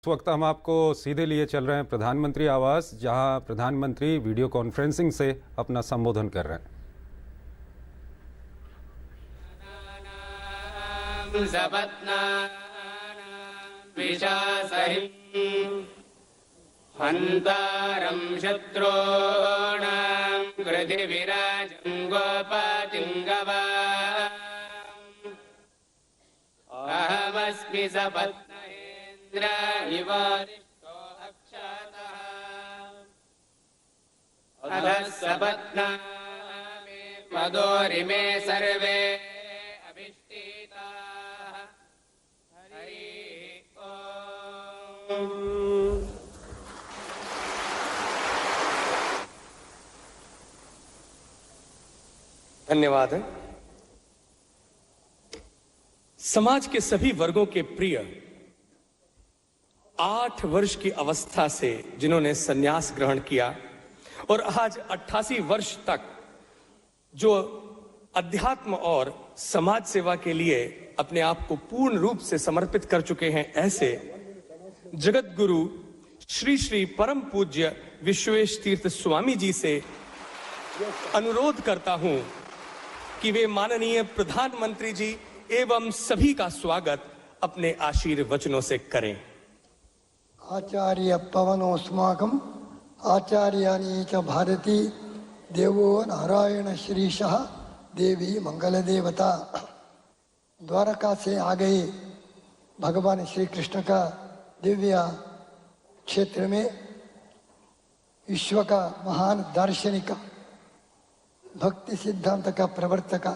इस वक्त हम आपको सीधे लिए चल रहे हैं प्रधानमंत्री आवास, जहां प्रधानमंत्री वीडियो कॉन्फ्रेंसिंग से अपना संबोधन कर रहे हैं। हन्तारं शत्रूणां कृधि विराजं गोपतिङ्गवा अहमस्मि सपत्नेन्द्र इवारिष्टो अक्षतः अधः सपत्ना मे मदोरिमे सर्वे अभिष्टिताः हरिः ओम्। धन्यवाद। समाज के सभी वर्गों के प्रिय 8 वर्ष की अवस्था से जिन्होंने संन्यास ग्रहण किया और आज 88 वर्ष तक जो अध्यात्म और समाज सेवा के लिए अपने आप को पूर्ण रूप से समर्पित कर चुके हैं, ऐसे जगत गुरु श्री श्री परम पूज्य विश्वेश तीर्थ स्वामी जी से अनुरोध करता हूं कि वे माननीय प्रधानमंत्री जी एवं सभी का स्वागत अपने आशीर्वचनों से करें। आचार्य पवनोस्माकं आचार्याणि च भारती देवो नारायण श्रीशः देवी मंगल देवता। द्वारका से आ गए भगवान श्री कृष्ण का दिव्य क्षेत्र में विश्व का महान दार्शनिक, भक्ति सिद्धांत का प्रवर्तक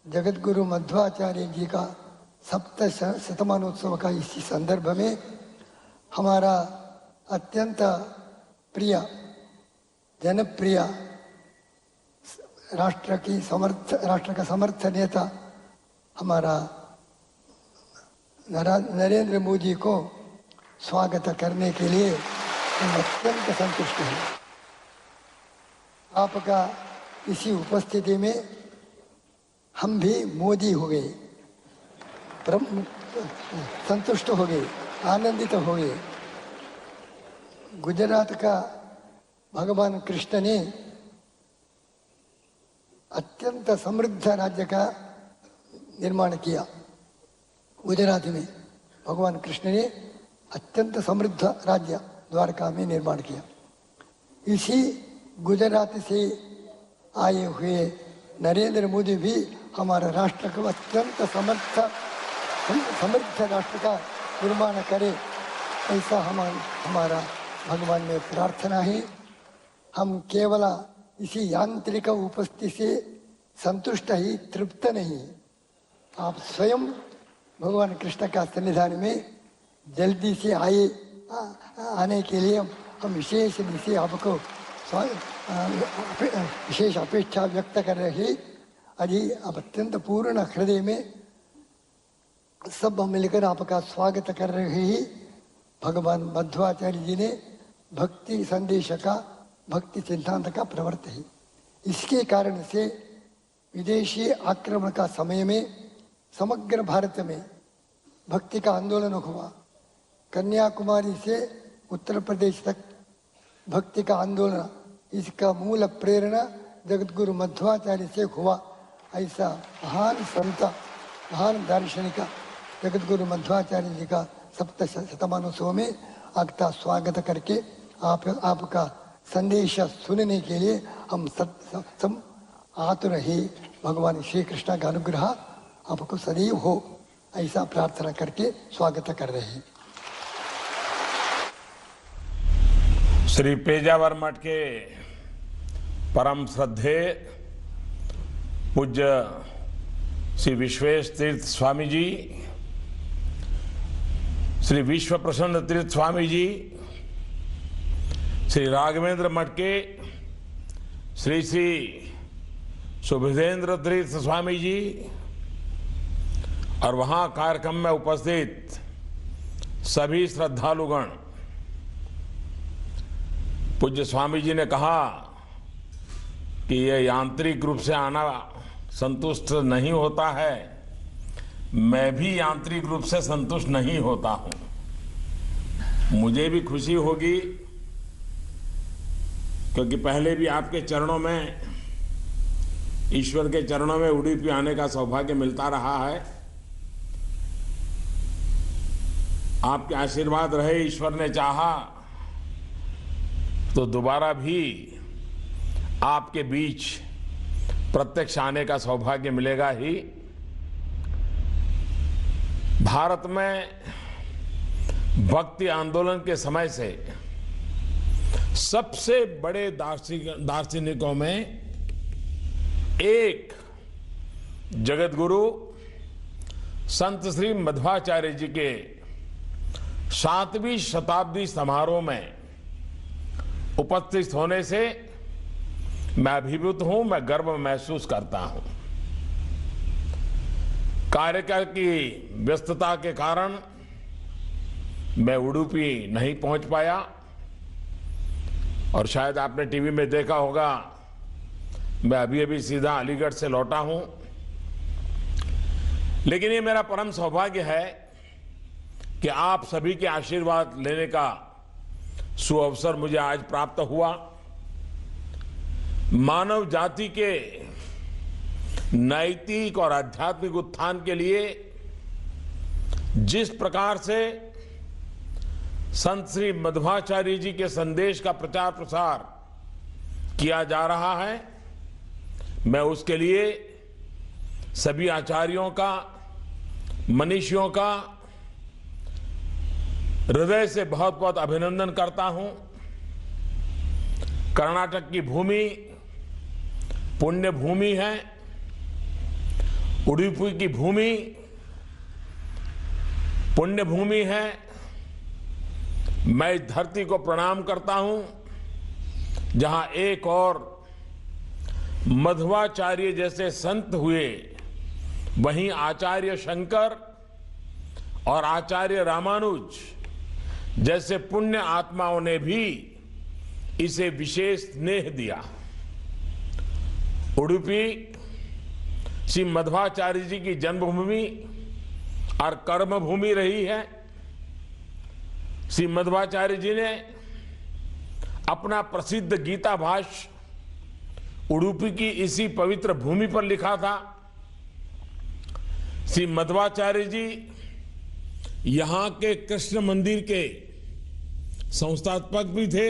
जगत गुरु मध्वाचार्य जी का शतमानोत्सव का इसी संदर्भ में हमारा अत्यंत प्रिय जनप्रिय राष्ट्र का समर्थ नेता हमारा नरेंद्र मोदी को स्वागत करने के लिए हम अत्यंत संतुष्ट हैं। आपका इसी उपस्थिति में हम भी मोदी हो गए, संतुष्ट हो गए, आनंदित हो गए। गुजरात का भगवान कृष्ण ने अत्यंत समृद्ध राज्य का निर्माण किया। गुजरात में भगवान कृष्ण ने अत्यंत समृद्ध राज्य द्वारका में निर्माण किया। इसी गुजरात से आए हुए नरेंद्र मोदी भी हमारा राष्ट्र को अत्यंत समृद्ध राष्ट्र का निर्माण करे, ऐसा हमारा भगवान में प्रार्थना है। हम केवल इसी यांत्रिक उपस्थिति से संतुष्ट ही तृप्त नहीं। आप स्वयं भगवान कृष्ण का सन्निधान में जल्दी से आने के लिए हम विशेष रूप से आपको विशेष अपेक्षा व्यक्त कर रहे हैं। अजी आप अत्यंत पूर्ण हृदय में सब मिलकर आपका स्वागत कर रहे हैं। भगवान मध्वाचार्य जी ने भक्ति संदेश का, भक्ति सिद्धांत का प्रवर्त है। इसके कारण से विदेशी आक्रमण का समय में समग्र भारत में भक्ति का आंदोलन हुआ। कन्याकुमारी से उत्तर प्रदेश तक भक्ति का आंदोलन, इसका मूल प्रेरणा जगत गुरु मध्वाचार्य से हुआ। ऐसा महान संत, महान दार्शनिक जगत गुरु मध्वाचार्य जी का शतमानोत्सव में आपका स्वागत करके आपका संदेश सुनने के लिए हम सब आतुर है। भगवान श्री कृष्ण का अनुग्रह आपको सदैव हो, ऐसा प्रार्थना करके स्वागत कर रहे हैं। श्री पेजावर मठ के परम श्रद्धेय पूज्य श्री विश्वेश तीर्थ स्वामी जी, श्री विश्व प्रसन्न तीर्थ स्वामी जी, श्री राघवेंद्र मठ के श्री श्री सुबुधेंद्र तीर्थ स्वामी जी और वहां कार्यक्रम में उपस्थित सभी श्रद्धालुगण, पूज्य स्वामी जी ने कहा कि यह यांत्रिक रूप से आना संतुष्ट नहीं होता है। मैं भी यांत्रिक रूप से संतुष्ट नहीं होता हूं। मुझे भी खुशी होगी क्योंकि पहले भी आपके चरणों में, ईश्वर के चरणों में उडुपी आने का सौभाग्य मिलता रहा है। आपके आशीर्वाद रहे, ईश्वर ने चाहा तो दोबारा भी आपके बीच प्रत्यक्ष आने का सौभाग्य मिलेगा ही। भारत में भक्ति आंदोलन के समय से सबसे बड़े दार्शनिकों में एक जगत गुरु संत श्री मध्वाचार्य जी के 7वीं शताब्दी समारोह में उपस्थित होने से मैं अभिभूत हूं, मैं गर्व महसूस करता हूं। कार्यकाल की व्यस्तता के कारण मैं उडुपी नहीं पहुंच पाया और शायद आपने टीवी में देखा होगा, मैं अभी सीधा अलीगढ़ से लौटा हूं। लेकिन ये मेरा परम सौभाग्य है कि आप सभी के आशीर्वाद लेने का सुअवसर मुझे आज प्राप्त हुआ। मानव जाति के नैतिक और आध्यात्मिक उत्थान के लिए जिस प्रकार से संत श्री मध्वाचार्य जी के संदेश का प्रचार प्रसार किया जा रहा है, मैं उसके लिए सभी आचार्यों का, मनीषियों का हृदय से बहुत बहुत अभिनंदन करता हूं। कर्नाटक की भूमि पुण्य भूमि है, उडुपी की भूमि पुण्य भूमि है। मैं इस धरती को प्रणाम करता हूं जहां एक और मध्वाचार्य जैसे संत हुए, वहीं आचार्य शंकर और आचार्य रामानुज जैसे पुण्य आत्माओं ने भी इसे विशेष स्नेह दिया। उडुपी श्री मध्वाचार्य जी की जन्मभूमि और कर्मभूमि रही है। श्री मध्वाचार्य जी ने अपना प्रसिद्ध गीता भाष्य उडुपी की इसी पवित्र भूमि पर लिखा था। श्री मध्वाचार्य जी यहां के कृष्ण मंदिर के संस्थापक भी थे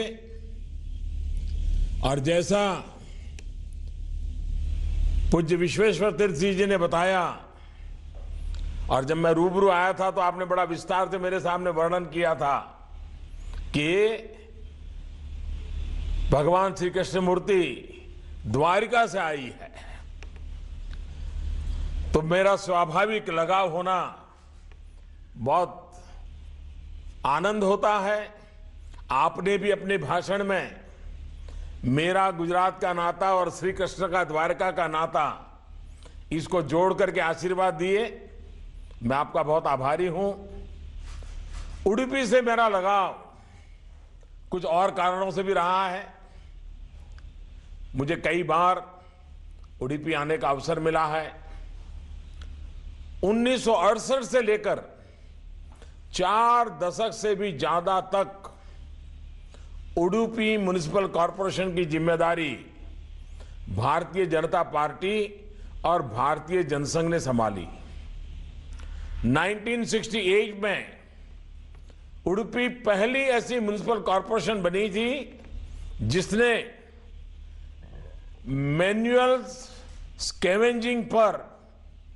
और जैसा पूज्य विश्वेश्वर तीर्थ जी ने बताया और जब मैं रूबरू आया था तो आपने बड़ा विस्तार से मेरे सामने वर्णन किया था कि भगवान श्री कृष्ण मूर्ति द्वारिका से आई है, तो मेरा स्वाभाविक लगाव होना बहुत आनंद होता है। आपने भी अपने भाषण में मेरा गुजरात का नाता और श्री कृष्ण का द्वारका का नाता, इसको जोड़ करके आशीर्वाद दिए। मैं आपका बहुत आभारी हूं। उडुपी से मेरा लगाव कुछ और कारणों से भी रहा है। मुझे कई बार उडुपी आने का अवसर मिला है। 1968 से लेकर 4 दशक से भी ज्यादा तक उडुपी म्युनिसिपल कॉरपोरेशन की जिम्मेदारी भारतीय जनता पार्टी और भारतीय जनसंघ ने संभाली। 1968 में उडुपी पहली ऐसी म्युनिसिपल कॉरपोरेशन बनी थी जिसने मैन्युअल स्कैवेंजिंग पर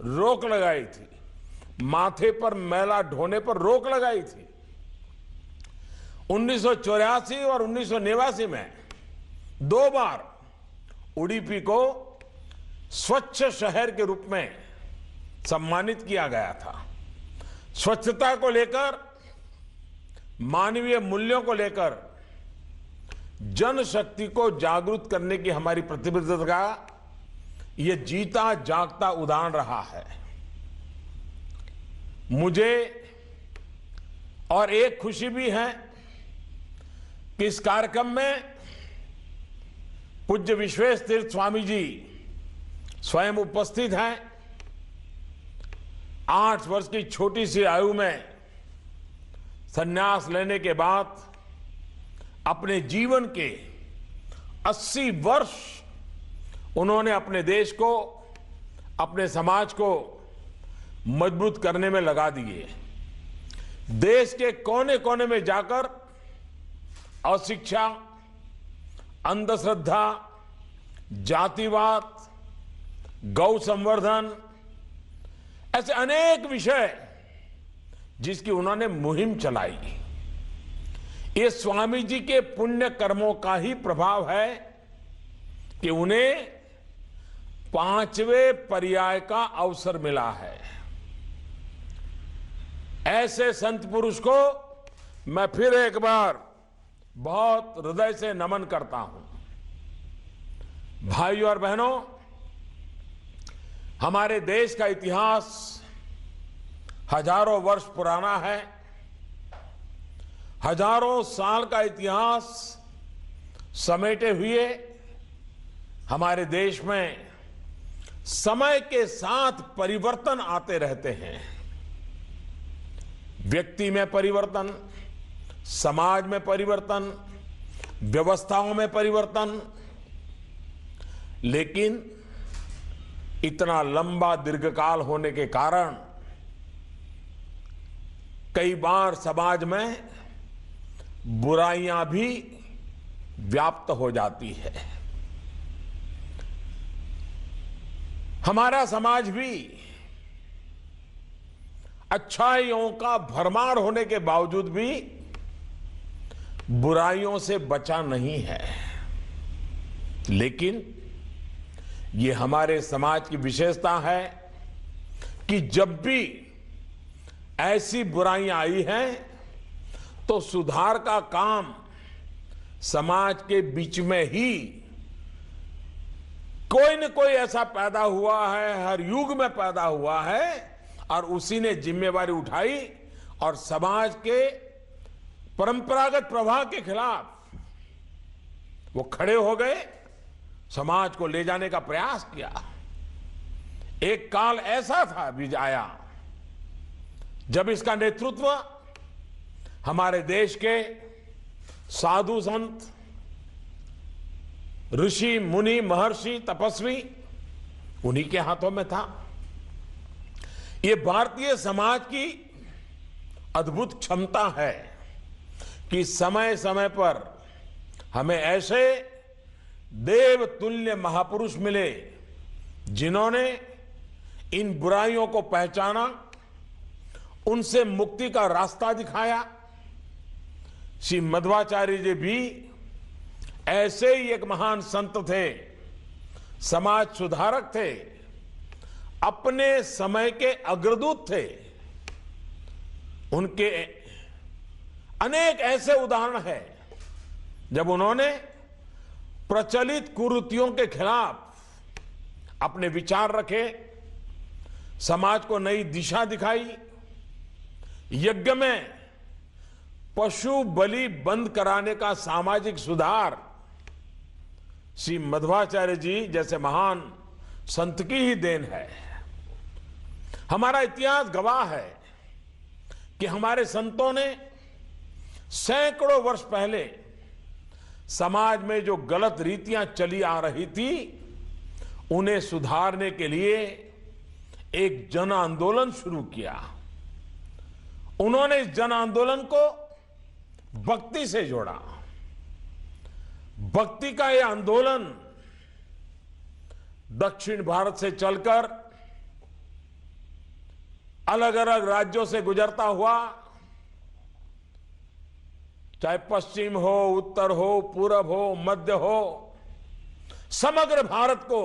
रोक लगाई थी, माथे पर मैला ढोने पर रोक लगाई थी। 1984 और 1989 में 2 बार उडुपी को स्वच्छ शहर के रूप में सम्मानित किया गया था। स्वच्छता को लेकर, मानवीय मूल्यों को लेकर जनशक्ति को जागरूक करने की हमारी प्रतिबद्धता का यह जीता जागता उदाहरण रहा है। मुझे और एक खुशी भी है कि इस कार्यक्रम में पूज्य विश्वेश तीर्थ स्वामी जी स्वयं उपस्थित हैं। 8 वर्ष की छोटी सी आयु में संन्यास लेने के बाद अपने जीवन के 80 वर्ष उन्होंने अपने देश को, अपने समाज को मजबूत करने में लगा दिए। देश के कोने कोने में जाकर अशिक्षा, अंधश्रद्धा, जातिवाद, गौ संवर्धन, ऐसे अनेक विषय जिसकी उन्होंने मुहिम चलाई। ये स्वामी जी के पुण्य कर्मों का ही प्रभाव है कि उन्हें 5वें पर्याय का अवसर मिला है। ऐसे संत पुरुष को मैं फिर एक बार बहुत हृदय से नमन करता हूं। भाइयों और बहनों, हमारे देश का इतिहास हजारों वर्ष पुराना है। हजारों साल का इतिहास समेटे हुए हमारे देश में समय के साथ परिवर्तन आते रहते हैं। व्यक्ति में परिवर्तन, समाज में परिवर्तन, व्यवस्थाओं में परिवर्तन, लेकिन इतना लंबा दीर्घकाल होने के कारण कई बार समाज में बुराइयां भी व्याप्त हो जाती है। हमारा समाज भी अच्छाइयों का भरमार होने के बावजूद भी बुराइयों से बचा नहीं है। लेकिन ये हमारे समाज की विशेषता है कि जब भी ऐसी बुराइयां आई हैं तो सुधार का काम समाज के बीच में ही कोई न कोई ऐसा पैदा हुआ है, हर युग में पैदा हुआ है, और उसी ने जिम्मेवारी उठाई और समाज के परंपरागत प्रवाह के खिलाफ वो खड़े हो गए, समाज को ले जाने का प्रयास किया। एक काल ऐसा था भी आया जब इसका नेतृत्व हमारे देश के साधु संत, ऋषि मुनि, महर्षि, तपस्वी, उन्हीं के हाथों में था। ये भारतीय समाज की अद्भुत क्षमता है कि समय समय पर हमें ऐसे देव तुल्य महापुरुष मिले जिन्होंने इन बुराइयों को पहचाना, उनसे मुक्ति का रास्ता दिखाया। श्री मध्वाचार्य जी भी ऐसे ही एक महान संत थे, समाज सुधारक थे, अपने समय के अग्रदूत थे। उनके अनेक ऐसे उदाहरण हैं जब उन्होंने प्रचलित कुरीतियों के खिलाफ अपने विचार रखे, समाज को नई दिशा दिखाई। यज्ञ में पशु बलि बंद कराने का सामाजिक सुधार श्री मध्वाचार्य जी जैसे महान संत की ही देन है। हमारा इतिहास गवाह है कि हमारे संतों ने सैकड़ों वर्ष पहले समाज में जो गलत रीतियां चली आ रही थी, उन्हें सुधारने के लिए एक जन आंदोलन शुरू किया। उन्होंने इस जन आंदोलन को भक्ति से जोड़ा। भक्ति का यह आंदोलन दक्षिण भारत से चलकर अलग अलग राज्यों से गुजरता हुआ, चाहे पश्चिम हो, उत्तर हो, पूरब हो, मध्य हो, समग्र भारत को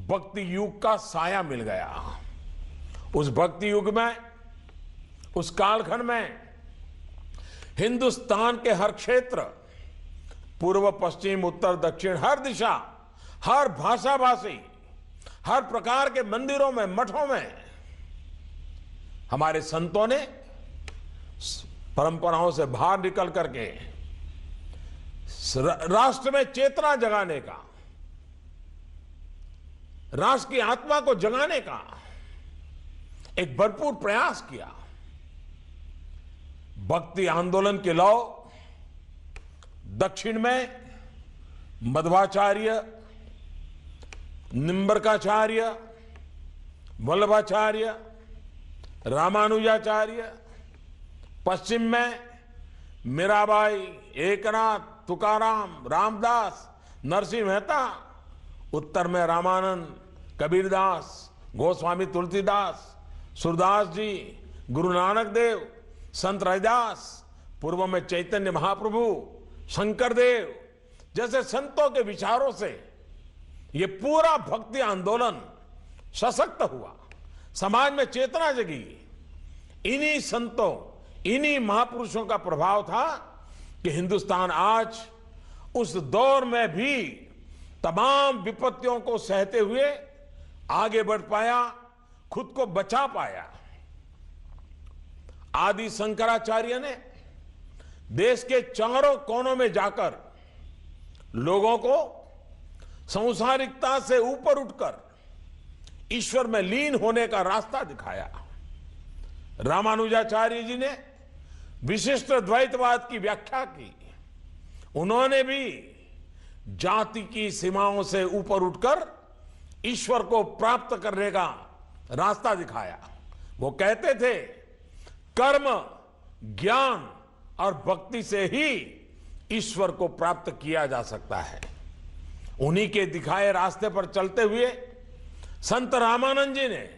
भक्ति युग का साया मिल गया। उस भक्ति युग में, उस कालखंड में हिंदुस्तान के हर क्षेत्र, पूर्व, पश्चिम, उत्तर, दक्षिण, हर दिशा, हर भाषा भाषी, हर प्रकार के मंदिरों में, मठों में हमारे संतों ने परंपराओं से बाहर निकल करके राष्ट्र में चेतना जगाने का, राष्ट्र की आत्मा को जगाने का एक भरपूर प्रयास किया। भक्ति आंदोलन के लौ दक्षिण में मध्वाचार्य, निम्बरकाचार्य, वल्लभाचार्य, रामानुजाचार्य, पश्चिम में मीराबाई, एकनाथ, तुकाराम, रामदास, नरसिंह मेहता, उत्तर में रामानंद, कबीरदास, गोस्वामी तुलसीदास, सूरदास जी, गुरु नानक देव, संत रविदास, पूर्व में चैतन्य महाप्रभु, शंकर देव जैसे संतों के विचारों से ये पूरा भक्ति आंदोलन सशक्त हुआ, समाज में चेतना जगी। इन्हीं संतों, इन्हीं महापुरुषों का प्रभाव था कि हिंदुस्तान आज उस दौर में भी तमाम विपत्तियों को सहते हुए आगे बढ़ पाया, खुद को बचा पाया। आदि शंकराचार्य ने देश के चारों कोनों में जाकर लोगों को सांसारिकता से ऊपर उठकर ईश्वर में लीन होने का रास्ता दिखाया। रामानुजाचार्य जी ने विशिष्ट द्वैतवाद की व्याख्या की। उन्होंने भी जाति की सीमाओं से ऊपर उठकर ईश्वर को प्राप्त करने का रास्ता दिखाया। वो कहते थे कर्म, ज्ञान और भक्ति से ही ईश्वर को प्राप्त किया जा सकता है। उन्हीं के दिखाए रास्ते पर चलते हुए संत रामानंद जी ने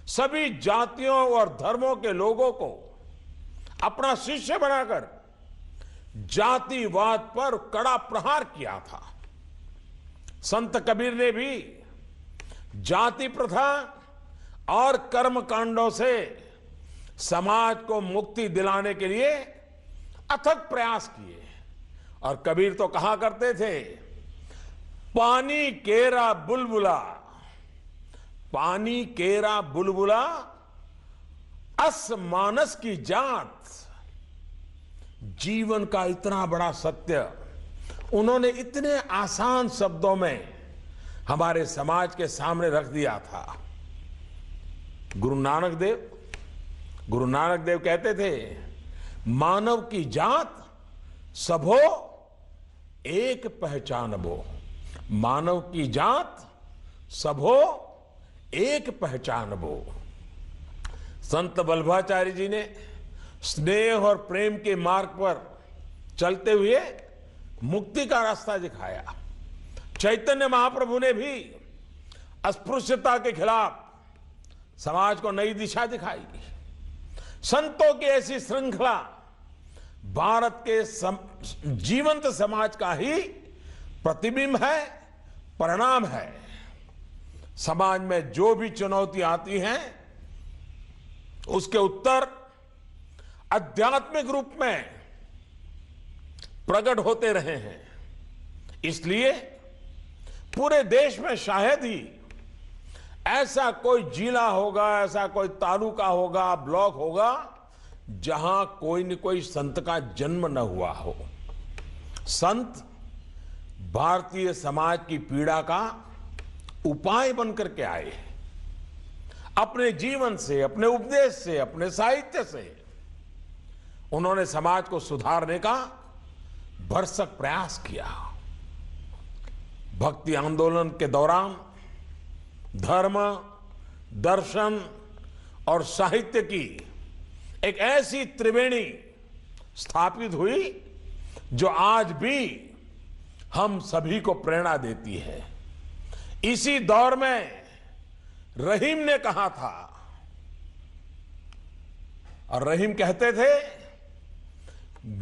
सभी जातियों और धर्मों के लोगों को अपना शिष्य बनाकर जातिवाद पर कड़ा प्रहार किया था। संत कबीर ने भी जाति प्रथा और कर्म कांडों से समाज को मुक्ति दिलाने के लिए अथक प्रयास किए। और कबीर तो कहा करते थे, पानी केरा बुलबुला, पानी केरा बुलबुला, अस मानस की जात। जीवन का इतना बड़ा सत्य उन्होंने इतने आसान शब्दों में हमारे समाज के सामने रख दिया था। गुरु नानक देव कहते थे, मानव की जात सबो एक पहचान बो। मानव की जात सबो एक पहचान बो। संत वल्लभाचार्य जी ने स्नेह और प्रेम के मार्ग पर चलते हुए मुक्ति का रास्ता दिखाया। चैतन्य महाप्रभु ने भी अस्पृश्यता के खिलाफ समाज को नई दिशा दिखाई। संतों की ऐसी श्रृंखला भारत के जीवंत समाज का ही प्रतिबिंब है, परिणाम है। समाज में जो भी चुनौती आती हैं, उसके उत्तर आध्यात्मिक रूप में प्रकट होते रहे हैं। इसलिए पूरे देश में शायद ही ऐसा कोई जिला होगा, ऐसा कोई तालुका होगा, ब्लॉक होगा, जहां कोई न कोई संत का जन्म न हुआ हो। संत भारतीय समाज की पीड़ा का उपाय बनकर के आए। अपने जीवन से, अपने उपदेश से, अपने साहित्य से उन्होंने समाज को सुधारने का भरसक प्रयास किया। भक्ति आंदोलन के दौरान धर्म, दर्शन और साहित्य की एक ऐसी त्रिवेणी स्थापित हुई जो आज भी हम सभी को प्रेरणा देती है। इसी दौर में रहीम ने कहा था, और रहीम कहते थे,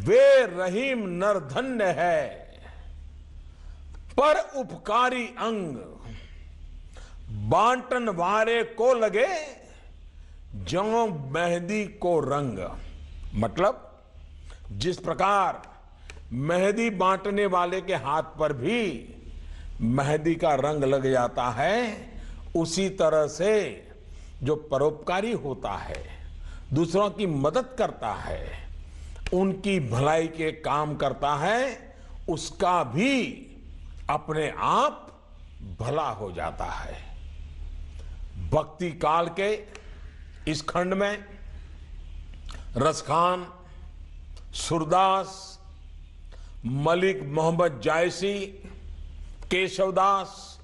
वे रहीम नरधन्य है पर उपकारी अंग, बांटन वारे को लगे जो मेहंदी को रंग। मतलब जिस प्रकार मेहंदी बांटने वाले के हाथ पर भी मेहंदी का रंग लग जाता है, उसी तरह से जो परोपकारी होता है, दूसरों की मदद करता है, उनकी भलाई के काम करता है, उसका भी अपने आप भला हो जाता है। भक्ति काल के इस खंड में रसखान, सूरदास, मलिक मोहम्मद जायसी, केशवदास,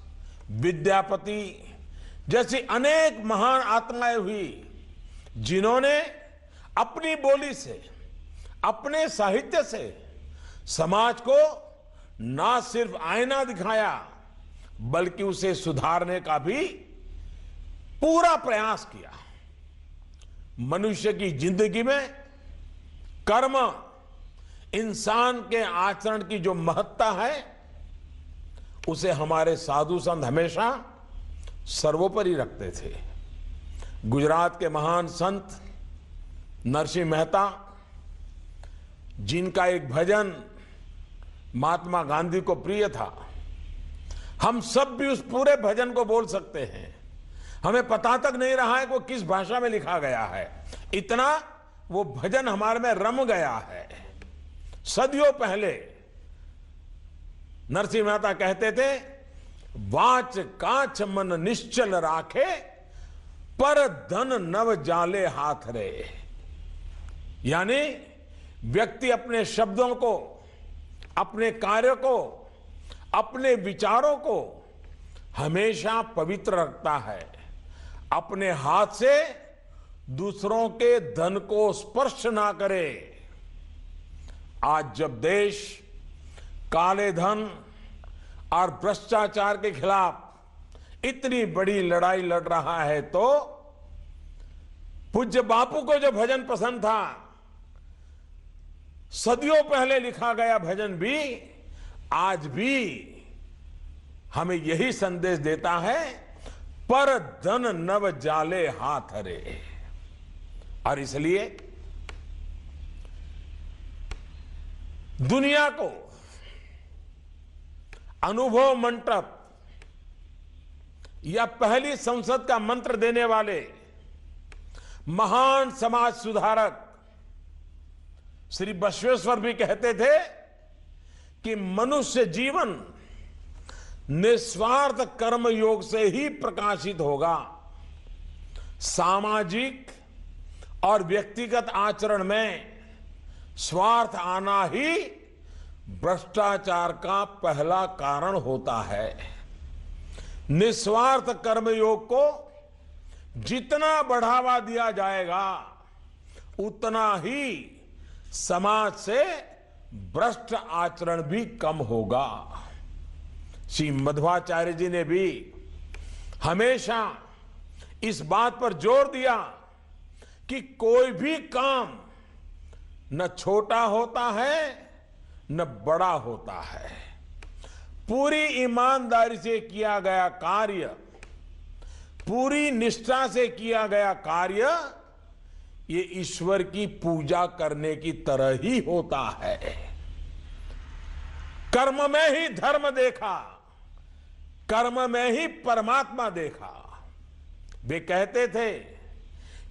विद्यापति जैसी अनेक महान आत्माएं हुई जिन्होंने अपनी बोली से, अपने साहित्य से समाज को ना सिर्फ आईना दिखाया बल्कि उसे सुधारने का भी पूरा प्रयास किया। मनुष्य की जिंदगी में कर्म, इंसान के आचरण की जो महत्ता है उसे हमारे साधु संत हमेशा सर्वोपरि रखते थे। गुजरात के महान संत नरसिंह मेहता, जिनका एक भजन महात्मा गांधी को प्रिय था, हम सब भी उस पूरे भजन को बोल सकते हैं। हमें पता तक नहीं रहा है कि वो किस भाषा में लिखा गया है, इतना वो भजन हमारे में रम गया है। सदियों पहले नरसिंह मेहता कहते थे, वाच काच मन निश्चल राखे, पर धन नव जाले हाथ रे। यानी व्यक्ति अपने शब्दों को, अपने कार्य को, अपने विचारों को हमेशा पवित्र रखता है। अपने हाथ से दूसरों के धन को स्पर्श ना करे। आज जब देश काले धन और भ्रष्टाचार के खिलाफ इतनी बड़ी लड़ाई लड़ रहा है, तो पूज्य बापू को जो भजन पसंद था, सदियों पहले लिखा गया भजन भी आज भी हमें यही संदेश देता है, पर धन नव जाले हाथ रे। और इसलिए दुनिया को अनुभव मंटप या पहली संसद का मंत्र देने वाले महान समाज सुधारक श्री बसवेश्वर भी कहते थे कि मनुष्य जीवन निस्वार्थ कर्म योग से ही प्रकाशित होगा। सामाजिक और व्यक्तिगत आचरण में स्वार्थ आना ही भ्रष्टाचार का पहला कारण होता है। निस्वार्थ कर्मयोग को जितना बढ़ावा दिया जाएगा उतना ही समाज से भ्रष्ट आचरण भी कम होगा। श्री मध्वाचार्य जी ने भी हमेशा इस बात पर जोर दिया कि कोई भी काम न छोटा होता है न बड़ा होता है। पूरी ईमानदारी से किया गया कार्य, पूरी निष्ठा से किया गया कार्य, ये ईश्वर की पूजा करने की तरह ही होता है। कर्म में ही धर्म देखा, कर्म में ही परमात्मा देखा। वे कहते थे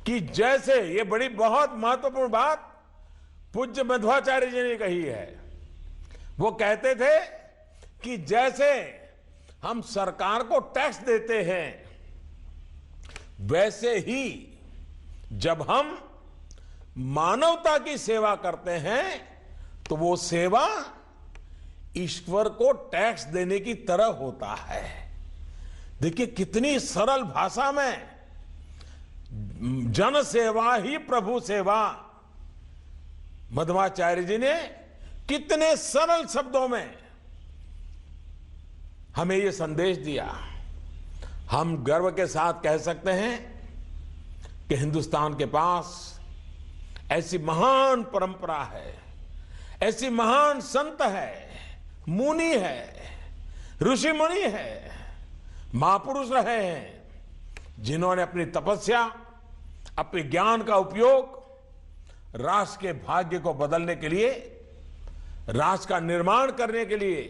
कि जैसे, ये बड़ी बहुत महत्वपूर्ण बात पूज्य मध्वाचार्य जी ने कही है, वो कहते थे कि जैसे हम सरकार को टैक्स देते हैं, वैसे ही जब हम मानवता की सेवा करते हैं तो वो सेवा ईश्वर को टैक्स देने की तरह होता है। देखिए कितनी सरल भाषा में जन सेवा ही प्रभु सेवा, मध्वाचार्य जी ने कितने सरल शब्दों में हमें यह संदेश दिया। हम गर्व के साथ कह सकते हैं कि हिंदुस्तान के पास ऐसी महान परंपरा है, ऐसी महान संत है, मुनि है, ऋषि मुनि है, महापुरुष रहे हैं, जिन्होंने अपनी तपस्या, अपने ज्ञान का उपयोग राष्ट्र के भाग्य को बदलने के लिए, राष्ट्र का निर्माण करने के लिए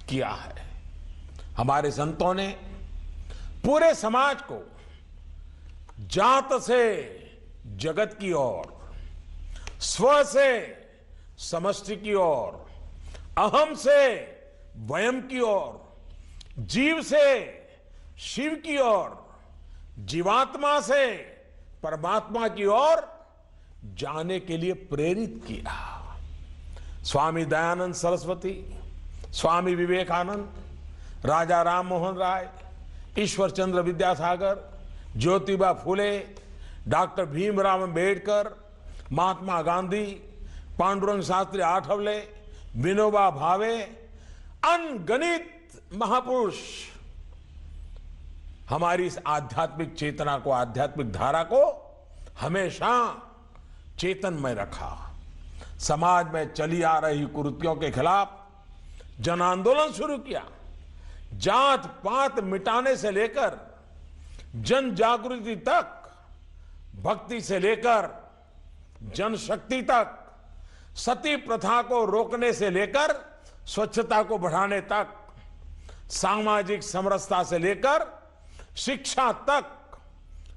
किया है। हमारे संतों ने पूरे समाज को जात से जगत की ओर, स्व से समष्टि की ओर, अहम से वयम की ओर, जीव से शिव की ओर, जीवात्मा से परमात्मा की ओर जाने के लिए प्रेरित किया। स्वामी दयानंद सरस्वती, स्वामी विवेकानंद, राजा राम मोहन राय, ईश्वर चंद्र विद्यासागर, ज्योतिबा फुले, डॉक्टर भीमराव अंबेडकर, महात्मा गांधी, पांडुरंग शास्त्री आठवले, विनोबा भावे, अनगिनत महापुरुष हमारी इस आध्यात्मिक चेतना को, आध्यात्मिक धारा को हमेशा चेतनमय रखा। समाज में चली आ रही कुरीतियों के खिलाफ जन आंदोलन शुरू किया। जात पात मिटाने से लेकर जन जागृति तक, भक्ति से लेकर जनशक्ति तक, सती प्रथा को रोकने से लेकर स्वच्छता को बढ़ाने तक, सामाजिक समरसता से लेकर शिक्षा तक,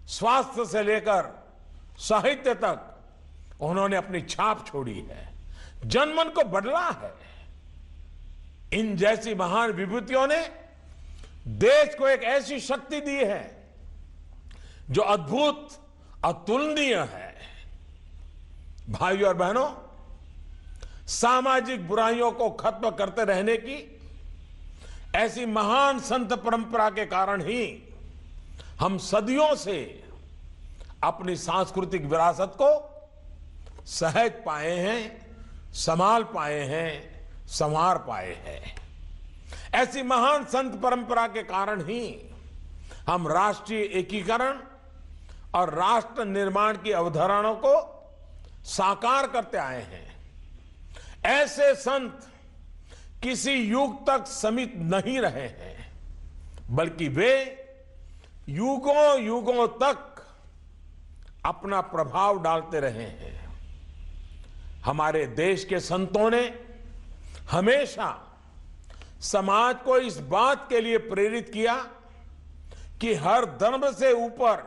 स्वास्थ्य से लेकर साहित्य तक उन्होंने अपनी छाप छोड़ी है, जनमन को बदला है। इन जैसी महान विभूतियों ने देश को एक ऐसी शक्ति दी है जो अद्भुत, अतुलनीय है। भाइयों और बहनों, सामाजिक बुराइयों को खत्म करते रहने की ऐसी महान संत परंपरा के कारण ही हम सदियों से अपनी सांस्कृतिक विरासत को सहज पाए हैं, संभाल पाए हैं, संवार पाए हैं। ऐसी महान संत परंपरा के कारण ही हम राष्ट्रीय एकीकरण और राष्ट्र निर्माण की अवधारणाओं को साकार करते आए हैं। ऐसे संत किसी युग तक सीमित नहीं रहे हैं, बल्कि वे युगों युगों तक अपना प्रभाव डालते रहे हैं। हमारे देश के संतों ने हमेशा समाज को इस बात के लिए प्रेरित किया कि हर धर्म से ऊपर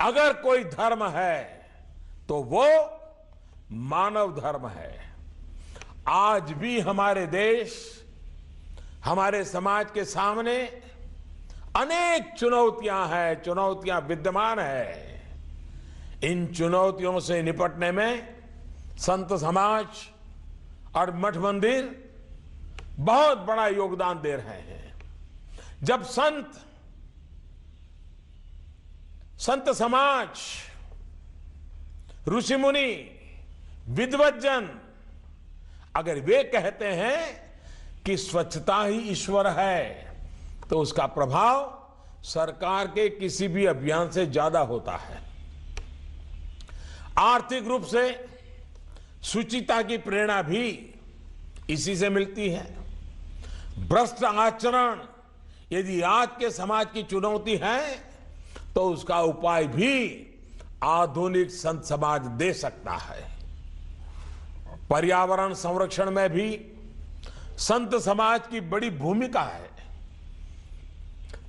अगर कोई धर्म है तो वो मानव धर्म है। आज भी हमारे देश, हमारे समाज के सामने अनेक चुनौतियां हैं, चुनौतियां विद्यमान है। इन चुनौतियों से निपटने में संत समाज और मठ मंदिर बहुत बड़ा योगदान दे रहे हैं। जब संत समाज, ऋषि मुनि, विद्वज्जन अगर वे कहते हैं कि स्वच्छता ही ईश्वर है, तो उसका प्रभाव सरकार के किसी भी अभियान से ज्यादा होता है। आर्थिक रूप से शुचिता की प्रेरणा भी इसी से मिलती है। भ्रष्ट आचरण यदि आज के समाज की चुनौती है तो उसका उपाय भी आधुनिक संत समाज दे सकता है। पर्यावरण संरक्षण में भी संत समाज की बड़ी भूमिका है।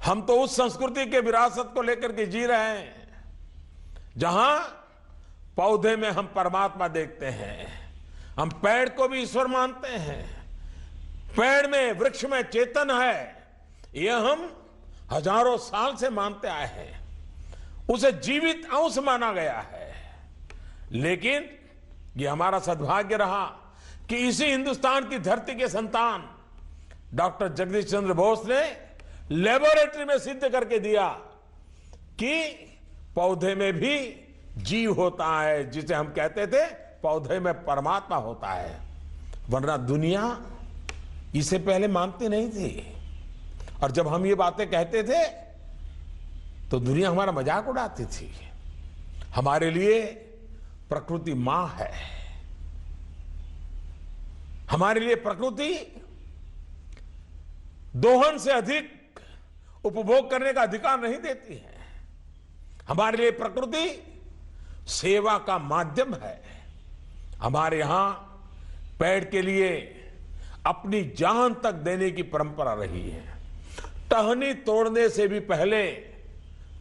हम तो उस संस्कृति के विरासत को लेकर के जी रहे हैं जहां पौधे में हम परमात्मा देखते हैं, हम पेड़ को भी ईश्वर मानते हैं, पेड़ में, वृक्ष में चेतन है, यह हम हजारों साल से मानते आए हैं। उसे जीवित अंश माना गया है। लेकिन यह हमारा सद्भाग्य रहा कि इसी हिंदुस्तान की धरती के संतान डॉक्टर जगदीश चंद्र बोस ने लेबोरेटरी में सिद्ध करके दिया कि पौधे में भी जीव होता है, जिसे हम कहते थे पौधे में परमात्मा होता है। वरना दुनिया इसे पहले मानती नहीं थी, और जब हम ये बातें कहते थे तो दुनिया हमारा मजाक उड़ाती थी। हमारे लिए प्रकृति मां है। हमारे लिए प्रकृति दोहन से अधिक उपभोग करने का अधिकार नहीं देती है। हमारे लिए प्रकृति सेवा का माध्यम है। हमारे यहां पेड़ के लिए अपनी जान तक देने की परंपरा रही है। टहनी तोड़ने से भी पहले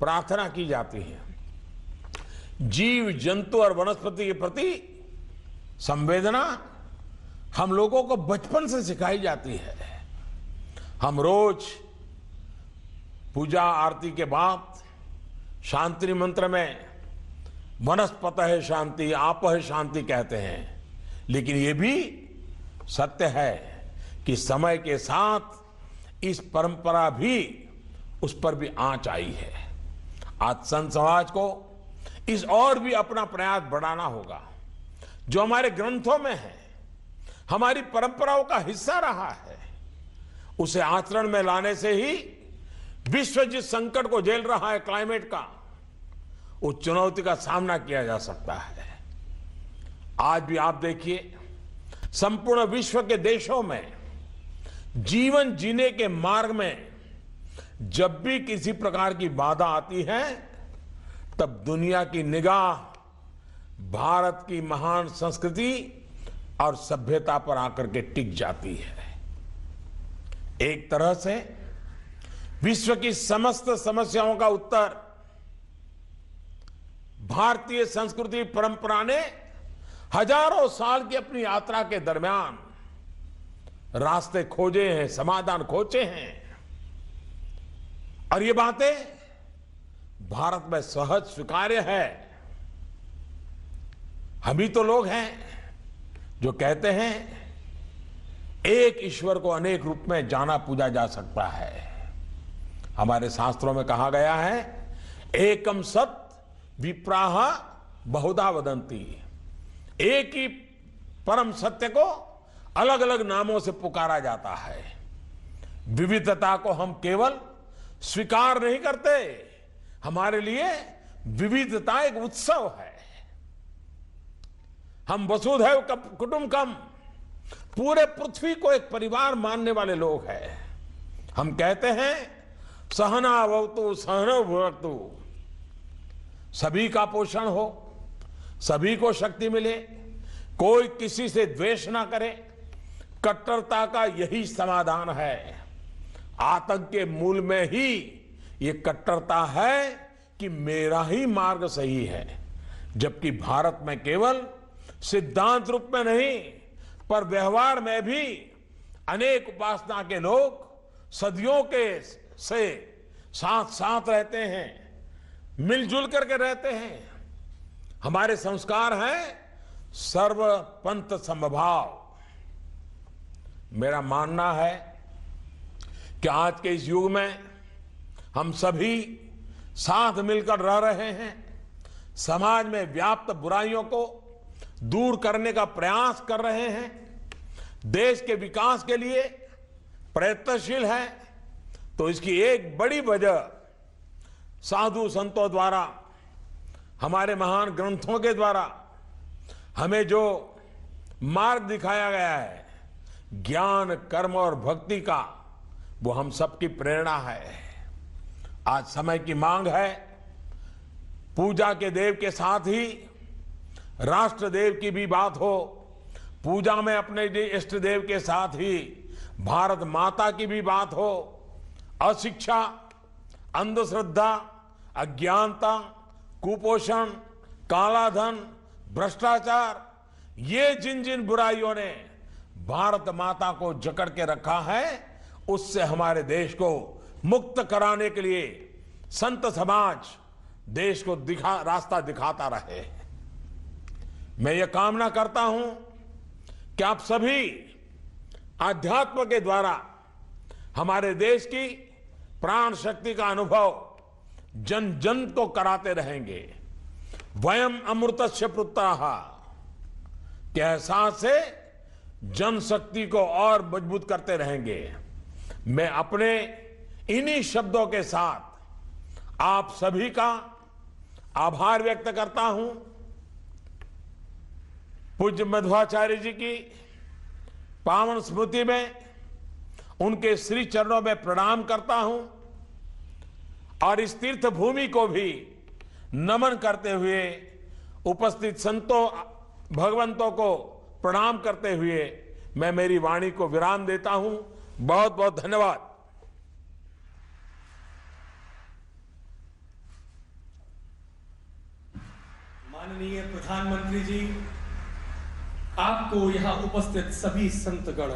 प्रार्थना की जाती है। जीव जंतु और वनस्पति के प्रति संवेदना हम लोगों को बचपन से सिखाई जाती है। हम रोज पूजा आरती के बाद शांति मंत्र में वनस्पतः शांति आपः शांति कहते हैं, लेकिन ये भी सत्य है कि समय के साथ इस परंपरा भी, उस पर भी आंच आई है। आज संत समाज को इस और भी अपना प्रयास बढ़ाना होगा। जो हमारे ग्रंथों में है, हमारी परंपराओं का हिस्सा रहा है, उसे आचरण में लाने से ही विश्व जिस संकट को झेल रहा है क्लाइमेट का, उस चुनौती का सामना किया जा सकता है। आज भी आप देखिए, संपूर्ण विश्व के देशों में जीवन जीने के मार्ग में जब भी किसी प्रकार की बाधा आती है, तब दुनिया की निगाह भारत की महान संस्कृति और सभ्यता पर आकर के टिक जाती है। एक तरह से विश्व की समस्त समस्याओं का उत्तर भारतीय संस्कृति परंपरा ने हजारों साल की अपनी यात्रा के दरमियान रास्ते खोजे हैं, समाधान खोजे हैं। और ये बातें भारत में सहज स्वीकार्य है। हम ही तो लोग हैं जो कहते हैं एक ईश्वर को अनेक रूप में जाना पूजा जा सकता है। हमारे शास्त्रों में कहा गया है, एकम सत विप्राह बहुधा वदंती। एक ही परम सत्य को अलग अलग नामों से पुकारा जाता है। विविधता को हम केवल स्वीकार नहीं करते, हमारे लिए विविधता एक उत्सव है। हम वसुधैव कुटुंबकम, पूरे पृथ्वी को एक परिवार मानने वाले लोग हैं। हम कहते हैं सहना भवतु सहनौ भुनक्तु, सभी का पोषण हो, सभी को शक्ति मिले, कोई किसी से द्वेष ना करे। कट्टरता का यही समाधान है। आतंक के मूल में ही ये कट्टरता है कि मेरा ही मार्ग सही है, जबकि भारत में केवल सिद्धांत रूप में नहीं पर व्यवहार में भी अनेक उपासना के लोग सदियों के से साथ साथ रहते हैं, मिलजुल करके रहते हैं। हमारे संस्कार हैं सर्व पंथ समभाव। मेरा मानना है कि आज के इस युग में हम सभी साथ मिलकर रह रहे हैं, समाज में व्याप्त बुराइयों को दूर करने का प्रयास कर रहे हैं, देश के विकास के लिए प्रयत्नशील है। तो इसकी एक बड़ी वजह साधु संतों द्वारा, हमारे महान ग्रंथों के द्वारा हमें जो मार्ग दिखाया गया है ज्ञान, कर्म और भक्ति का, वो हम सबकी प्रेरणा है। आज समय की मांग है, पूजा के देव के साथ ही राष्ट्र देव की भी बात हो, पूजा में अपने इष्ट देव के साथ ही भारत माता की भी बात हो। अशिक्षा, अंधश्रद्धा, अज्ञानता, कुपोषण, कालाधन, भ्रष्टाचार, ये जिन जिन बुराइयों ने भारत माता को जकड़ के रखा है, उससे हमारे देश को मुक्त कराने के लिए संत समाज देश को रास्ता दिखाता रहे। मैं ये कामना करता हूं कि आप सभी आध्यात्म के द्वारा हमारे देश की प्राण शक्ति का अनुभव जन जन को कराते रहेंगे। वयम अमृतस्य पुत्राः के एहसास से जनशक्ति को और मजबूत करते रहेंगे। मैं अपने इन्हीं शब्दों के साथ आप सभी का आभार व्यक्त करता हूं। पूज्य मध्वाचार्य जी की पावन स्मृति में उनके श्री चरणों में प्रणाम करता हूं और इस तीर्थ भूमि को भी नमन करते हुए उपस्थित संतों भगवंतों को प्रणाम करते हुए मैं मेरी वाणी को विराम देता हूं। बहुत बहुत धन्यवाद। माननीय प्रधानमंत्री जी, आपको यहाँ उपस्थित सभी संतगण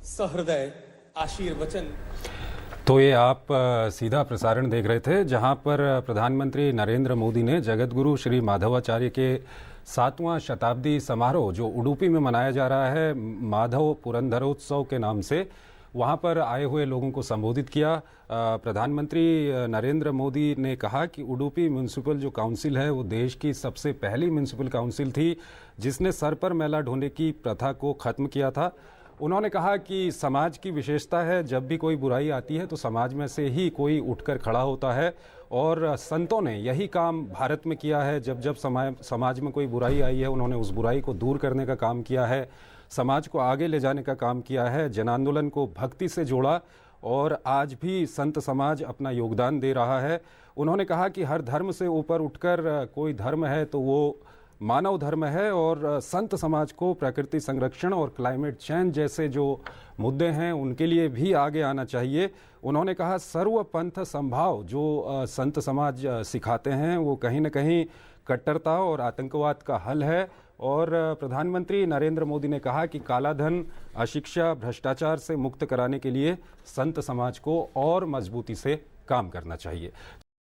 सहृदय आशीर्वचन। तो ये आप सीधा प्रसारण देख रहे थे, जहां पर प्रधानमंत्री नरेंद्र मोदी ने जगतगुरु श्री माधवाचार्य के 7वां शताब्दी समारोह जो उडुपी में मनाया जा रहा है माधव पुरंदरोत्सव के नाम से, वहां पर आए हुए लोगों को संबोधित किया। प्रधानमंत्री नरेंद्र मोदी ने कहा कि उडुपी म्यूनिसिपल जो काउंसिल है वो देश की सबसे पहली म्यूनिसिपल काउंसिल थी जिसने सर पर मैला ढोने की प्रथा को खत्म किया था। उन्होंने कहा कि समाज की विशेषता है, जब भी कोई बुराई आती है तो समाज में से ही कोई उठकर खड़ा होता है, और संतों ने यही काम भारत में किया है। जब जब समाज में कोई बुराई आई है उन्होंने उस बुराई को दूर करने का काम किया है, समाज को आगे ले जाने का काम किया है, जन आंदोलन को भक्ति से जोड़ा, और आज भी संत समाज अपना योगदान दे रहा है। उन्होंने कहा कि हर धर्म से ऊपर उठकर कोई धर्म है तो वो मानव धर्म है, और संत समाज को प्रकृति संरक्षण और क्लाइमेट चेंज जैसे जो मुद्दे हैं उनके लिए भी आगे आना चाहिए। उन्होंने कहा सर्व पंथ संभाव जो संत समाज सिखाते हैं वो कहीं न कहीं कट्टरता और आतंकवाद का हल है। और प्रधानमंत्री नरेंद्र मोदी ने कहा कि काला धन, अशिक्षा, भ्रष्टाचार से मुक्त कराने के लिए संत समाज को और मजबूती से काम करना चाहिए।